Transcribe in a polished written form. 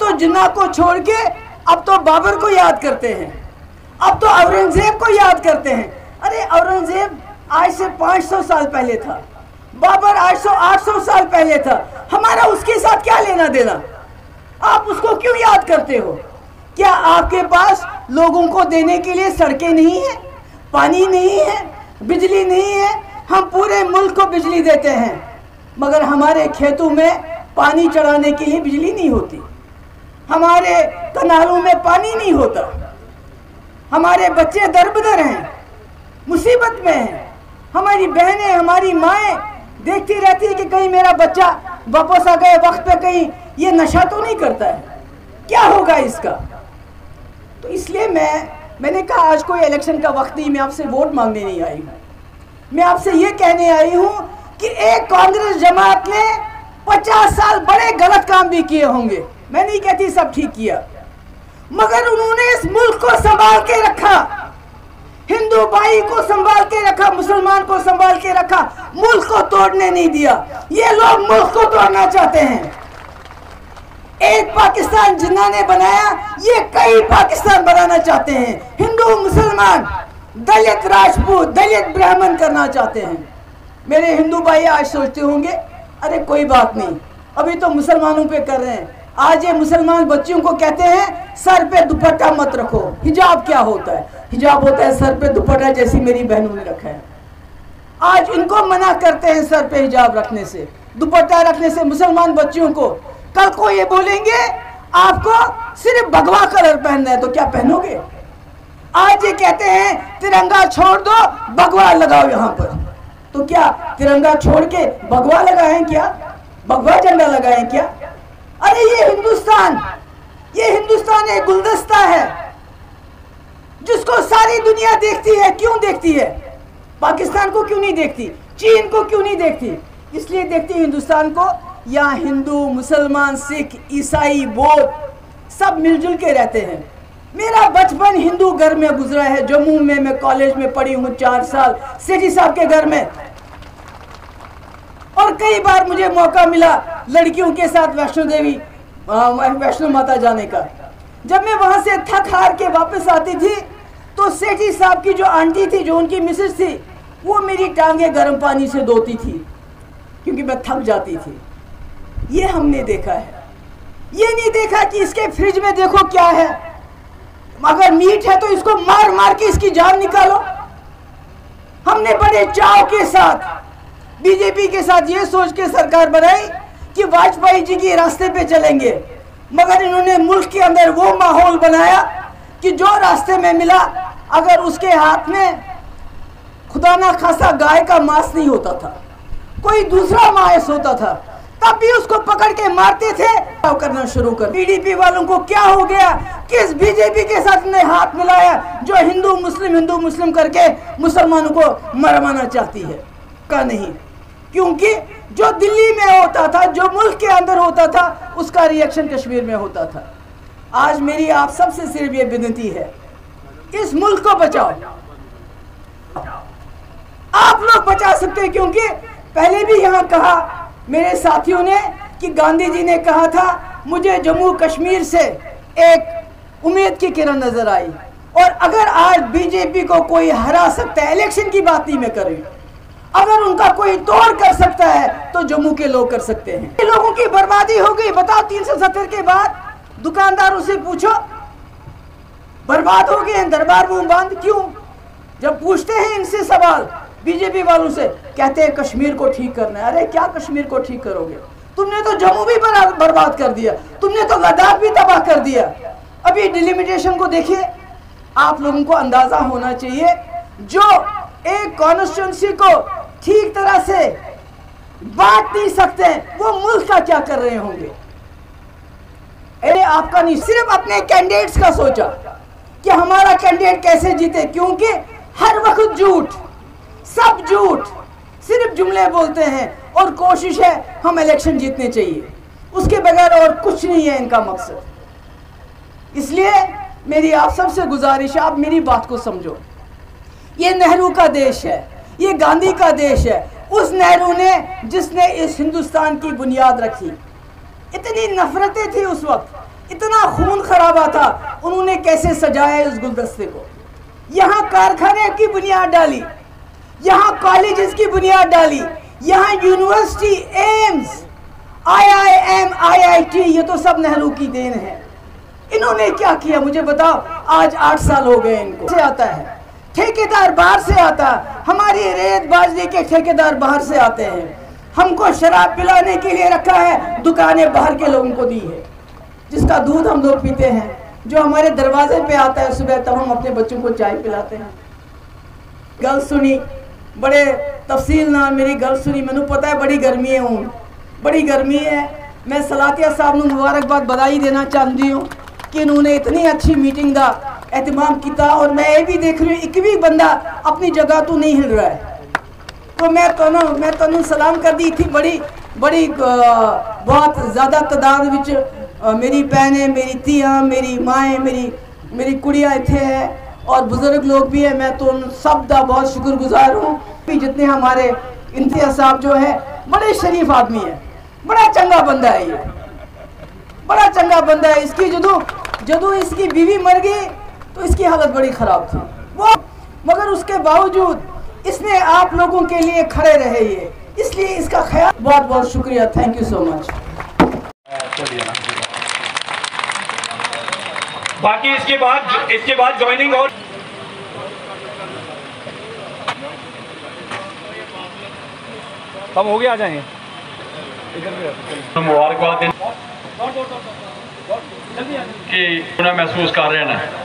तो जिन्ना को छोड़ के अब तो बाबर को याद करते हैं, अब तो औरंगजेब को याद करते हैं। अरे औरंगजेब आज से 500 साल पहले था, बाबर 800 साल पहले था, हमारा उसके साथ क्या लेना देना? आप उसको क्यों याद करते हो? क्या आपके पास लोगों को देने के लिए सड़कें नहीं है, पानी नहीं है, बिजली नहीं है? हम पूरे मुल्क को बिजली देते हैं, मगर हमारे खेतों में पानी चढ़ाने के लिए बिजली नहीं होती, हमारे कनालों में पानी नहीं होता, हमारे बच्चे दरबदर हैं, मुसीबत में हैं, हमारी बहनें, हमारी माएँ देखती रहती है कि कहीं मेरा बच्चा वापस आ गए वक्त पे, कहीं ये नशा तो नहीं करता है, क्या होगा इसका? तो इसलिए मैंने कहा आज कोई इलेक्शन का वक्त नहीं, मैं आपसे वोट मांगने नहीं आई हूँ, मैं आपसे ये कहने आई हूँ कि एक कांग्रेस जमात ने 50 साल बड़े गलत काम भी किए होंगे, मैं नहीं कहती सब ठीक किया, मगर उन्होंने इस मुल्क को संभाल के रखा, हिंदू भाई को संभाल के रखा, मुसलमान को संभाल के रखा, मुल्क को तोड़ने नहीं दिया। ये लोग मुल्क को तोड़ना चाहते हैं। एक पाकिस्तान जिन्ना ने बनाया, ये कई पाकिस्तान बनाना चाहते हैं, हिंदू मुसलमान, दलित राजपूत, दलित ब्राह्मण करना चाहते हैं। मेरे हिंदू भाई आज सोचते होंगे अरे कोई बात नहीं, अभी तो मुसलमानों पे कर रहे हैं। आज ये मुसलमान बच्चियों को कहते हैं सर पे दुपट्टा मत रखो। हिजाब क्या होता है? हिजाब होता है सर पे दुपट्टा, जैसी मेरी बहनों ने रखा है। आज इनको मना करते हैं सर पे हिजाब रखने से, दुपट्टा रखने से मुसलमान बच्चियों को। कल को ये बोलेंगे आपको सिर्फ भगवा कलर पहनना है, तो क्या पहनोगे? आज ये कहते हैं तिरंगा छोड़ दो, भगवा लगाओ यहाँ पर, तो क्या तिरंगा छोड़ के भगवा लगाएं क्या? भगवा झंडा लगाएं क्या? अरे ये हिंदुस्तान एक गुलदस्ता है जिसको सारी दुनिया देखती है। क्यों देखती है? पाकिस्तान को क्यों नहीं देखती? चीन को क्यों नहीं देखती? इसलिए देखती है हिंदुस्तान को। यहाँ हिंदू, मुसलमान, सिख, ईसाई, बौद्ध सब मिलजुल के रहते हैं। मेरा बचपन हिंदू घर में गुजरा है। जम्मू में मैं कॉलेज में पढ़ी हूँ 4 साल सेठी साहब के घर में, और कई बार मुझे मौका मिला लड़कियों के साथ वैष्णो माता जाने का। जब मैं वहां से थक हार के वापस आती थी तो सेठी साहब की जो आंटी थी, जो उनकी मिसेस थी, वो मेरी टांगे गर्म पानी से धोती थी क्योंकि मैं थक जाती थी। ये हमने देखा है। ये नहीं देखा कि इसके फ्रिज में देखो क्या है, अगर मीट है तो इसको मार मार के इसकी जान निकालो। हमने बड़े चाव के साथ बीजेपी के साथ ये सोच के सरकार बनाई कि वाजपेयी जी के रास्ते पे चलेंगे, मगर इन्होंने मुल्क के अंदर वो माहौल बनाया कि जो रास्ते में मिला, अगर उसके हाथ में खुदा ना खासा गाय का मांस नहीं होता था, कोई दूसरा मांस होता था, तब भी उसको पकड़ के मारते थे। करना शुरू कर। पीडीपी वालों को क्या हो गया कि इस बीजेपी के साथ ने हाथ मिलाया जो हिंदू मुस्लिम करके मुसलमानों को मरवाना चाहती है? का नहीं, क्योंकि जो दिल्ली में होता था, जो मुल्क के अंदर होता था, उसका रिएक्शन कश्मीर में होता था। आज मेरी आप सबसे सिर्फ ये विनती है, इस मुल्क को बचाओ। आप लोग बचा सकते हैं, क्योंकि पहले भी यहाँ कहा मेरे साथियों ने कि गांधी जी ने कहा था मुझे जम्मू कश्मीर से एक उम्मीद की किरण नजर आई, और अगर आज बीजेपी को कोई हरा सकता है, इलेक्शन की बात नहीं मैं कर रही, अगर उनका कोई तोड़ कर सकता है तो जम्मू के लोग कर सकते हैं। लोगों की बर्बादी हो गई। बताओ 370 के बाद दुकानदारों से पूछो, बर्बाद हो गए दरबार मुंह बांध। क्यों? जब पूछते हैं इनसे सवाल बीजेपी वालों से, कहते हैं कश्मीर को ठीक करना है। अरे क्या कश्मीर को ठीक करोगे? तुमने तो जम्मू भी बर्बाद कर दिया, तुमने तो लद्दाख भी तबाह कर दिया। अभी डिलिमिटेशन को देखिए। आप लोगों को अंदाजा होना चाहिए, जो एक कॉन्स्टिट्यूंसी को ठीक तरह से बांट नहीं सकते, वो मुल्क का क्या कर रहे होंगे? अरे आपका नहीं, सिर्फ अपने कैंडिडेट्स का सोचा कि हमारा कैंडिडेट कैसे जीते, क्योंकि हर वक्त झूठ, सब झूठ, सिर्फ जुमले बोलते हैं और कोशिश है हम इलेक्शन जीतने चाहिए, उसके बगैर और कुछ नहीं है इनका मकसद। इसलिए मेरी आप सबसे गुजारिश है, आप मेरी बात को समझो। ये नेहरू का देश है, ये गांधी का देश है, उस नेहरू ने जिसने इस हिंदुस्तान की बुनियाद रखी। इतनी नफरतें थी उस वक्त, इतना खून खराबा था, उन्होंने कैसे सजाया उस गुलदस्ते को। यहाँ कारखाने की बुनियाद डाली, यहाँ कॉलेजेस की बुनियाद डाली, यहाँ यूनिवर्सिटी, एम्स, IIM, IIT, ये तो सब नेहरू की देन है। इन्होंने क्या किया मुझे बताओ। आज 8 साल हो गए इनको। से आता है ठेकेदार, बाहर से आता है। हमारी रेत बाजरी के ठेकेदार बाहर से आते हैं। हमको शराब पिलाने के लिए रखा है, दुकानें बाहर के लोगों को दी है, जिसका दूध हम लोग पीते हैं। जो हमारे दरवाजे पे आता है सुबह, तब हम अपने बच्चों को चाय पिलाते हैं। गल सुनी, बड़े तफसील ना मेरी गल सुनी। मैनू पता है बड़ी गर्मी है, हूँ बड़ी गर्मी है। मैं सलातिया साहब को मुबारकबाद बधाई देना चाहती हूँ कि इन्होंने इतनी अच्छी मीटिंग का एहतमाम किया। और मैं ये भी देख रही हूँ, एक भी बंदा अपनी जगह तो नहीं हिल रहा है। तो मैं तो सलाम कर दी थी। बड़ी बहुत ज़्यादा तादाद विच मेरी भैनें, मेरी तियाँ, मेरी माएँ, मेरी कुड़ियाँ इतने हैं और बुज़ुर्ग लोग भी हैं। मैं तो उन सब का बहुत शुक्रगुजार हूँ। जितने हमारे इम्तियाज़ साहब जो है, बड़े शरीफ आदमी है, बड़ा चंगा बंदा है, ये बड़ा चंगा बंदा है। इसकी जदों इसकी बीवी मर गई तो इसकी हालत बड़ी ख़राब थी वो, मगर उसके बावजूद इसने आप लोगों के लिए खड़े रहे ये, इसलिए इसका ख्याल। बहुत बहुत शुक्रिया, थैंक यू सो मच। बाकी इसके बाद ज्वाइनिंग और हम हो गए, आ जाएंगे। मुबारकबाद कि उन्हें महसूस कर रहे हैं।